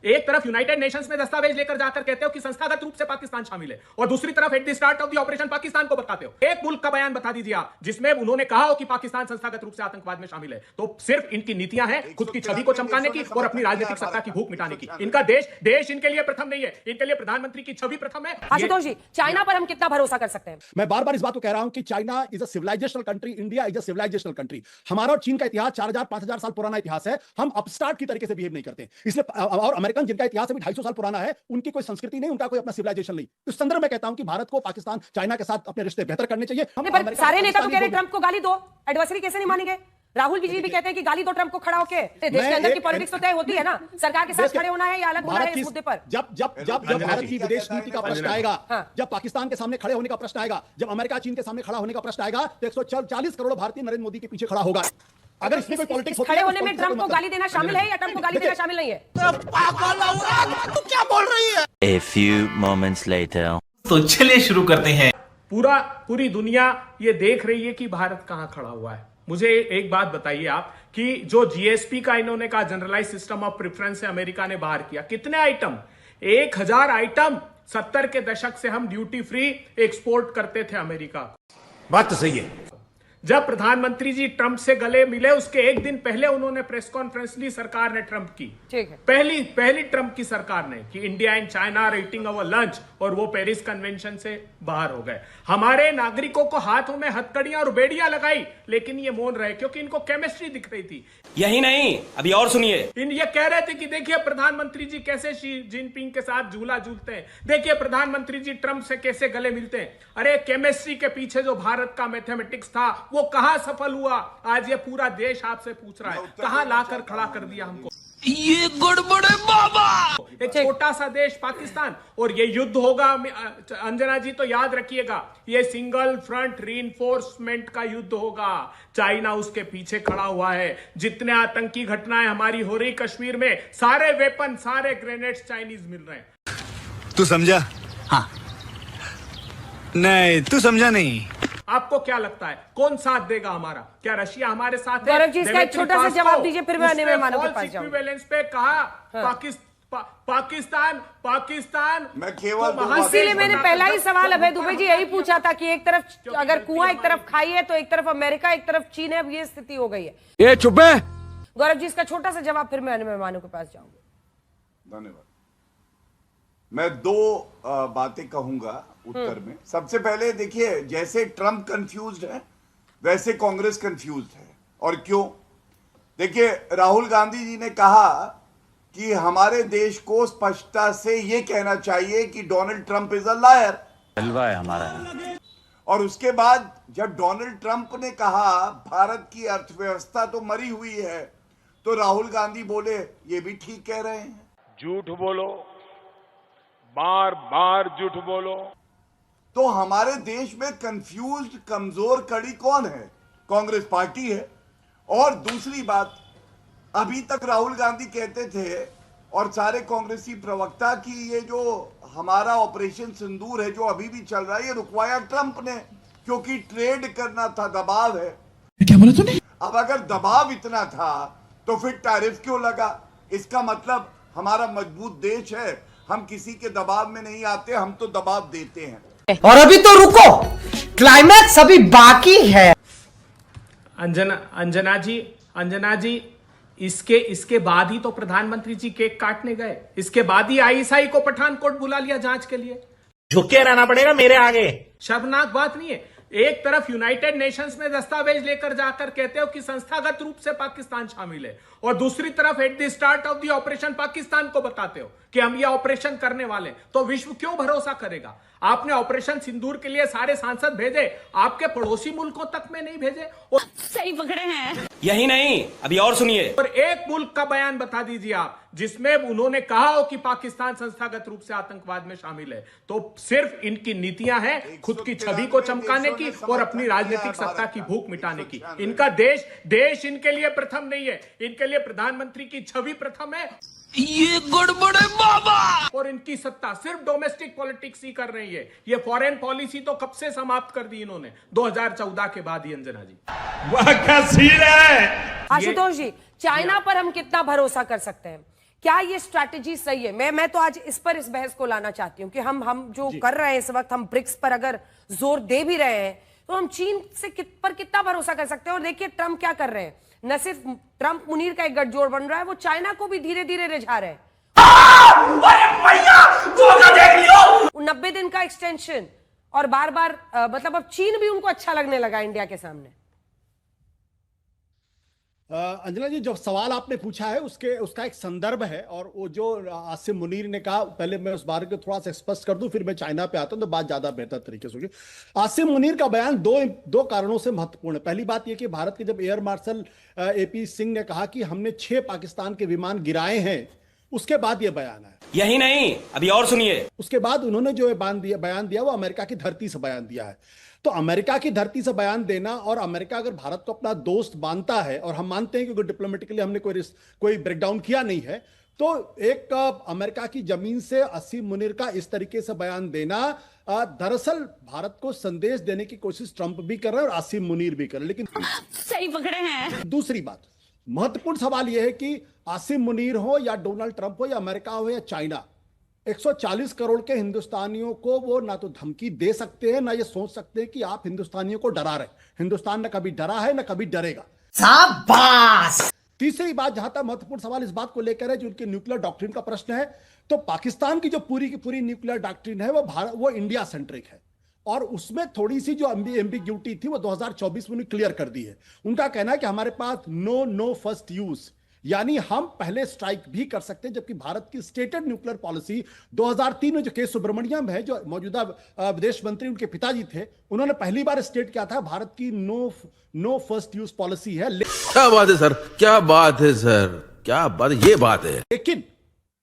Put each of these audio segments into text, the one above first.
एक तरफ United Nations में दस्तावेज लेकर जाकर कहते हो कि संस्थागत रूप से पाकिस्तान शामिल है, और दूसरी तरफ at the start of the operation Pakistan को बताते हो। एक मुल्क का बयान बता दीजिए आप जिसमें उन्होंने कहा हो कि पाकिस्तान संस्थागत रूप से आतंकवाद में शामिल है। तो सिर्फ इनकी नीतियां हैं खुद की छवि को चमकाने की और अपनी राजनीतिक सत्ता की भूख मिटाने की। इनका देश इनके लिए प्रथम नहीं है, इनके लिए प्रधानमंत्री की छवि प्रथम है। आशुतोष जी, चाइना पर हम कितना भरोसा कर सकते हैं? मैं बार बार इस बात को कह रहा हूं कि China is a civilisational country, India is a civilisational country. हमारा और चीन का इतिहास 4000-5000 साल पुराना इतिहास है। हम अपस्टार्ट की तरीके से बिहेव नहीं करते, इसलिए और अमेरिकन जिनका इतिहास अभी 250 साल पुराना है, उनकी कोई संस्कृति नहीं, उनका कोई अपना सिविलाइजेशन नहीं। इस संदर्भ में कहता हूं कि भारत को पाकिस्तान चाइना के साथ अपने रिश्ते बेहतर करने चाहिए। पर सारे नेता तो कह रहे ट्रंप को गाली दो, एडवर्सरी कैसे नहीं मानेंगे? राहुल जी भी कहते हैं कि गाली दो ट्रंप को खड़ा होके। देश के अंदर की पॉलिटिक्स तो तय होती है ना, सरकार के साथ खड़े होना है या अलग होना है इस मुद्दे पर। जब भारत की विदेश नीति का प्रश्न आएगा, जब पाकिस्तान के सामने खड़े होने का प्रश्न आएगा, जब अमेरिका चीन के सामने खड़ा होने का प्रश्न आएगा, तो 140 करोड़ भारतीय नरेंद्र मोदी के पीछे खड़ा होगा। अगर इसमें कोई पॉलिटिक्स खड़े होने में ट्रंप को गाली देना शामिल है या ट्रंप को गाली देना शामिल नहीं है? क्या बोल रही है? A few moments later. तो चलिए शुरू करते हैं। पूरी दुनिया ये देख रही है कि भारत कहां खड़ा हुआ है। मुझे एक बात बताइए आप कि जो जीएसपी का इन्होंने कहा जनरलाइज सिस्टम ऑफ प्रेफरेंस से अमेरिका ने बाहर किया, कितने आइटम? 1000 आइटम। 70 के दशक से हम ड्यूटी फ्री एक्सपोर्ट करते थे अमेरिका को। बात तो सही है। जब प्रधानमंत्री जी ट्रंप से गले मिले उसके एक दिन पहले उन्होंने प्रेस कॉन्फ्रेंस ली, सरकार ने ट्रंप की। ठीक है। पहली ट्रंप की सरकार ने कि India and China are eating our lunch, और वो पेरिस कन्वेंशन से बाहर हो गए। हमारे नागरिकों को हाथों में हथकड़ियां और बेड़ियां लगाई, लेकिन ये मौन रहे क्योंकि इनको केमिस्ट्री दिख रही थी। यही नहीं, अभी और सुनिए। ये कह रहे थे कि देखिए प्रधानमंत्री जी कैसे शी जिनपिंग के साथ झूला झूलते हैं, देखिए प्रधानमंत्री जी ट्रंप से कैसे गले मिलते हैं। अरे केमिस्ट्री के पीछे जो भारत का मैथमेटिक्स था वो कहां सफल हुआ? आज ये पूरा देश आपसे पूछ रहा है, कहां लाकर खड़ा कर दिया हमको? ये गड़बड़ है बाबा। एक छोटा सा देश पाकिस्तान, और ये युद्ध होगा अंजना जी तो याद रखिएगा, ये सिंगल फ्रंट रीइंफोर्समेंट का युद्ध होगा। चाइना उसके पीछे खड़ा हुआ है। जितने आतंकी घटनाएं हमारी हो रही कश्मीर में, सारे वेपन, सारे ग्रेनेड्स चाइनीज मिल रहे हैं। तू समझा? हाँ। नहीं, तू समझा नहीं। आपको क्या लगता है कौन साथ देगा हमारा? क्या रशिया हमारे साथ है? गौरव जी, इसका एक छोटा सा जवाब दीजिए, फिर मैं मेहमानों के पास जाऊंगा। इक्विवेलेंस पे कहा पाकिस्तान मैं केवल इसीलिए मैंने पहला ही सवाल अभय दुबे जी यही पूछा था कि एक तरफ अगर कुआं एक तरफ खाई है तो एक तरफ अमेरिका एक तरफ चीन है। अब ये स्थिति हो गई है। ये चुप है। गौरव जी, इसका छोटा सा जवाब, फिर मैं मेहमानों के पास जाऊंगा। धन्यवाद। मैं दो बातें कहूंगा उत्तर में। सबसे पहले देखिए, जैसे ट्रंप कंफ्यूज्ड है वैसे कांग्रेस कंफ्यूज्ड है। और क्यों? देखिए, राहुल गांधी जी ने कहा कि हमारे देश को स्पष्टता से यह कहना चाहिए कि Donald Trump is a liar. हलवा है हमारा। और उसके बाद जब डोनाल्ड ट्रंप ने कहा भारत की अर्थव्यवस्था तो मरी हुई है, तो राहुल गांधी बोले ये भी ठीक कह रहे हैं। झूठ बोलो, बार बार झूठ बोलो। तो हमारे देश में कंफ्यूज्ड कमजोर कड़ी कौन है? कांग्रेस पार्टी है। और दूसरी बात, अभी तक राहुल गांधी कहते थे और सारे कांग्रेसी प्रवक्ता कि ये जो हमारा ऑपरेशन सिंदूर है जो अभी भी चल रहा है, ये रुकवाया ट्रंप ने क्योंकि ट्रेड करना था, दबाव है। क्या बोला तूने? अब अगर दबाव इतना था तो फिर टैरिफ क्यों लगा? इसका मतलब हमारा मजबूत देश है, हम किसी के दबाव में नहीं आते, हम तो दबाव देते हैं। और अभी तो रुको, क्लाइमैक्स अभी बाकी है। अंजना जी इसके बाद ही तो प्रधानमंत्री जी केक काटने गए। इसके बाद ही आईएसआई को पठानकोट बुला लिया जांच के लिए। झुके रहना पड़ेगा मेरे आगे। शर्मनाक बात नहीं है? एक तरफ यूनाइटेड नेशंस में दस्तावेज लेकर जाकर कहते हो कि संस्थागत रूप से पाकिस्तान शामिल है, और दूसरी तरफ at the start of the operation Pakistan को बताते हो कि हम ये ऑपरेशन करने वाले। तो विश्व क्यों भरोसा करेगा? आपने ऑपरेशन सिंदूर के लिए सारे सांसद भेजे, आपके पड़ोसी मुल्कों तक में नहीं भेजे। और सही पकड़े हैं। यही नहीं, अभी और सुनिए। और एक मुल्क का बयान बता दीजिए आप जिसमें उन्होंने कहा हो कि पाकिस्तान संस्थागत रूप से आतंकवाद में शामिल है। तो सिर्फ इनकी नीतियां हैं खुद की छवि को चमकाने की और अपनी राजनीतिक सत्ता की भूख मिटाने की। इनका देश इनके लिए प्रथम नहीं है, इनके लिए प्रधानमंत्री की छवि प्रथम है। ये गड़बड़ है बाबा। और इनकी सत्ता सिर्फ डोमेस्टिक पॉलिटिक्स ही कर रही है। ये फॉरेन पॉलिसी तो कब से समाप्त कर दी इन्होंने, 2014 के बाद ही। अंजना जी, वह क्या सीन है? आशुतोष जी, चाइना पर हम कितना भरोसा कर सकते हैं? क्या ये स्ट्रैटेजी सही है? मैं तो आज इस बहस को लाना चाहती हूं कि हम जो कर रहे हैं इस वक्त, हम ब्रिक्स पर अगर जोर दे भी रहे हैं तो हम चीन से पर कितना भरोसा कर सकते हैं? और देखिए ट्रंप क्या कर रहे हैं, न सिर्फ ट्रंप मुनीर का एक गठजोड़ बन रहा है, वो चाइना को भी धीरे धीरे रिझा रहे हैं। 90 दिन का एक्सटेंशन और बार बार मतलब अब चीन भी उनको अच्छा लगने लगा इंडिया के सामने। अंजना जी, जो सवाल आपने पूछा है उसका एक संदर्भ है, और वो जो आसिम मुनीर ने कहा, पहले मैं उस बारे को थोड़ा सा स्पष्ट कर दूं, फिर मैं चाइना पे आता हूं तो बात ज्यादा बेहतर तरीके से होगी। आसिम मुनीर का बयान दो कारणों से महत्वपूर्ण है। पहली बात यह कि भारत के जब एयर मार्शल AP सिंह ने कहा कि हमने 6 पाकिस्तान के विमान गिराए हैं, उसके बाद यह बयान आया। यही नहीं, अभी और सुनिए। उसके बाद उन्होंने जो बयान दिया वो अमेरिका की धरती से बयान दिया है। तो अमेरिका की धरती से बयान देना, और अमेरिका अगर भारत को अपना दोस्त मानता है, और हम मानते हैं कि डिप्लोमेटिकली हमने कोई ब्रेकडाउन किया नहीं है, तो एक अमेरिका की जमीन से आसिम मुनीर का इस तरीके से बयान देना दरअसल भारत को संदेश देने की कोशिश ट्रंप भी कर रहे हैं और आसिम मुनीर भी कर रहे हैं। लेकिन सही पकड़े हैं। दूसरी बात, महत्वपूर्ण सवाल यह है कि आसिम मुनीर हो या डोनाल्ड ट्रंप हो या अमेरिका हो या चाइना, 140 करोड़ के हिंदुस्तानियों को वो ना तो धमकी दे सकते हैं, ना ये सोच सकते हैं कि आप हिंदुस्तानियों को डरा रहे। हिंदुस्तान न कभी डरा है, न कभी डरेगा। शाबाश। तीसरी बात, जहां तक महत्वपूर्ण सवाल इस बात को लेकर है जो उनके न्यूक्लियर डॉक्ट्रिन का प्रश्न है, तो पाकिस्तान की जो पूरी की पूरी न्यूक्लियर डॉक्ट्रिन है वो इंडिया सेंट्रिक है, और उसमें थोड़ी सी जो एम्बिग्यूटी थी वो 2024 में उन्हें क्लियर कर दी है। उनका कहना है कि हमारे पास नो फर्स्ट यूज, यानी हम पहले स्ट्राइक भी कर सकते हैं, जबकि भारत की स्टेटेड न्यूक्लियर पॉलिसी 2003 में जो के सुब्रमण्यम है, जो मौजूदा विदेश मंत्री उनके पिताजी थे, उन्होंने पहली बार स्टेट किया था भारत की नो फर्स्ट यूज पॉलिसी है। क्या बात है सर, क्या बात है सर, क्या बात, ये बात है। लेकिन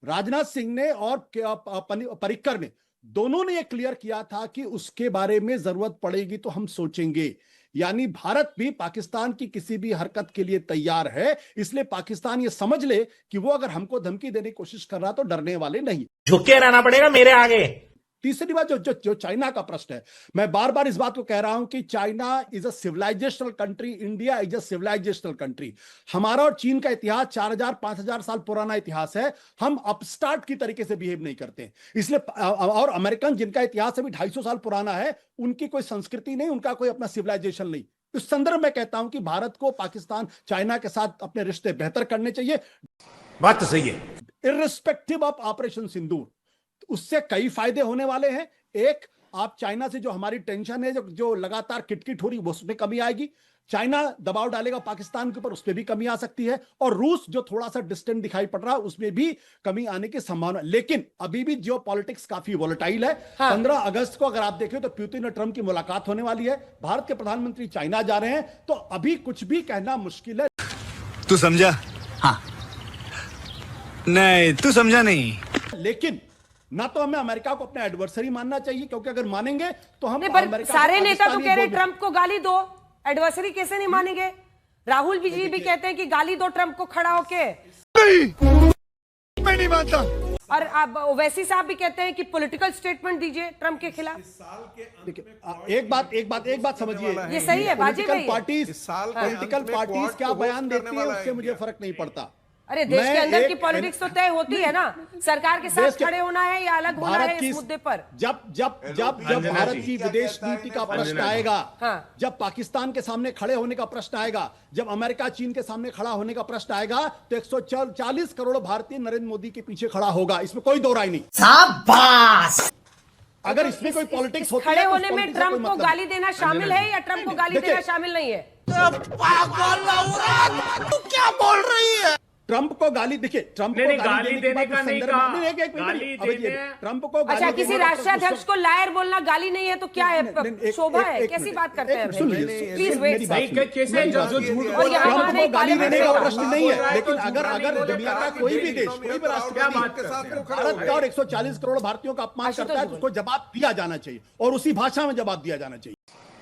राजनाथ सिंह ने और पर्रिकर ने, दोनों ने यह क्लियर किया था कि उसके बारे में जरूरत पड़ेगी तो हम सोचेंगे। यानी भारत भी पाकिस्तान की किसी भी हरकत के लिए तैयार है, इसलिए पाकिस्तान ये समझ ले कि वो अगर हमको धमकी देने की कोशिश कर रहा तो डरने वाले नहीं। झुके रहना पड़ेगा मेरे आगे। तीसरी बात, जो चाइना का प्रश्न है, मैं बार बार इस बात को कह रहा हूं कि China is a civilisational country, India is a civilisational country. हमारा और चीन का इतिहास 4000-5000 साल पुराना इतिहास है। हम अपस्टार्ट की तरीके से बिहेव नहीं करते, इसलिए और अमेरिकन जिनका इतिहास अभी 250 साल पुराना है, उनकी कोई संस्कृति नहीं, उनका कोई अपना सिविलाइजेशन नहीं। इस संदर्भ में कहता हूं कि भारत को पाकिस्तान, चाइना के साथ अपने रिश्ते बेहतर करने चाहिए। बात तो सही है। इर्रिस्पेक्टिव ऑफ ऑपरेशन सिंदूर, उससे कई फायदे होने वाले हैं। एक, आप चाइना से जो हमारी टेंशन है, जो लगातार किटकिट हो रही है, उसमें कमी आएगी। चाइना दबाव डालेगा पाकिस्तान के ऊपर, उसमें भी कमी आ सकती है। और रूस जो थोड़ा सा डिस्टेंट दिखाई पड़ रहा है, उसमें भी कमी आने की संभावना। लेकिन अभी भी जियोपॉलिटिक्स काफी वोलेटाइल है। 15 अगस्त को अगर आप देखें तो पुतिन और ट्रंप की मुलाकात होने वाली है। भारत के प्रधानमंत्री चाइना जा रहे हैं, तो अभी कुछ भी कहना मुश्किल है। तू समझा? हाँ। नहीं, तू समझा नहीं। लेकिन ना तो हमें अमेरिका को अपना एडवर्सरी मानना चाहिए, क्योंकि अगर मानेंगे तो हम सारे नेता तो कह रहे ट्रंप को गाली दो, एडवर्सरी कैसे नहीं मानेंगे? राहुल जी भी कहते हैं कि गाली दो ट्रंप को खड़ा होके। मैं नहीं मानता। और अब ओवैसी साहब भी कहते हैं कि पॉलिटिकल स्टेटमेंट दीजिए ट्रंप के खिलाफ। एक बात समझिए, ये सही है बाजी भाई। पॉलिटिकल पार्टीज क्या बयान देती है उससे मुझे फर्क नहीं पड़ता। अरे देश के अंदर की पॉलिटिक्स तो तय होती है ना, सरकार के साथ खड़े होना है या अलग होना है इस मुद्दे पर। जब भारत की विदेश नीति का प्रश्न आएगा, जब पाकिस्तान के सामने खड़े होने का प्रश्न आएगा, जब अमेरिका चीन के सामने खड़ा होने का प्रश्न आएगा, तो 140 करोड़ भारतीय नरेंद्र मोदी के पीछे खड़ा होगा, इसमें कोई दो राय नहीं। शाबाश। अगर इसमें कोई पॉलिटिक्स होती है, खड़े होने में ट्रंप को गाली देना शामिल है या ट्रंप को गाली देना शामिल नहीं है? क्या बोल रही है? ट्रंप को गाली, देखिए ट्रंप को गाली देने का नहीं कहा, ट्रंप को अच्छा, किसी राष्ट्राध्यक्ष को लायर बोलना गाली नहीं है तो क्या है, शोभा है? कैसी बात करते हैं? Please wait. और यहाँ को गाली देने का प्रश्न नहीं है, लेकिन अगर दुनिया का कोई भी देश, कोई भी राष्ट्र भारत का और 140 करोड़ भारतीयों का अपमान करता है तो उसको जवाब दिया जाना चाहिए, और उसी भाषा में जवाब दिया जाना चाहिए।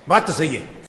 बात तो सही है।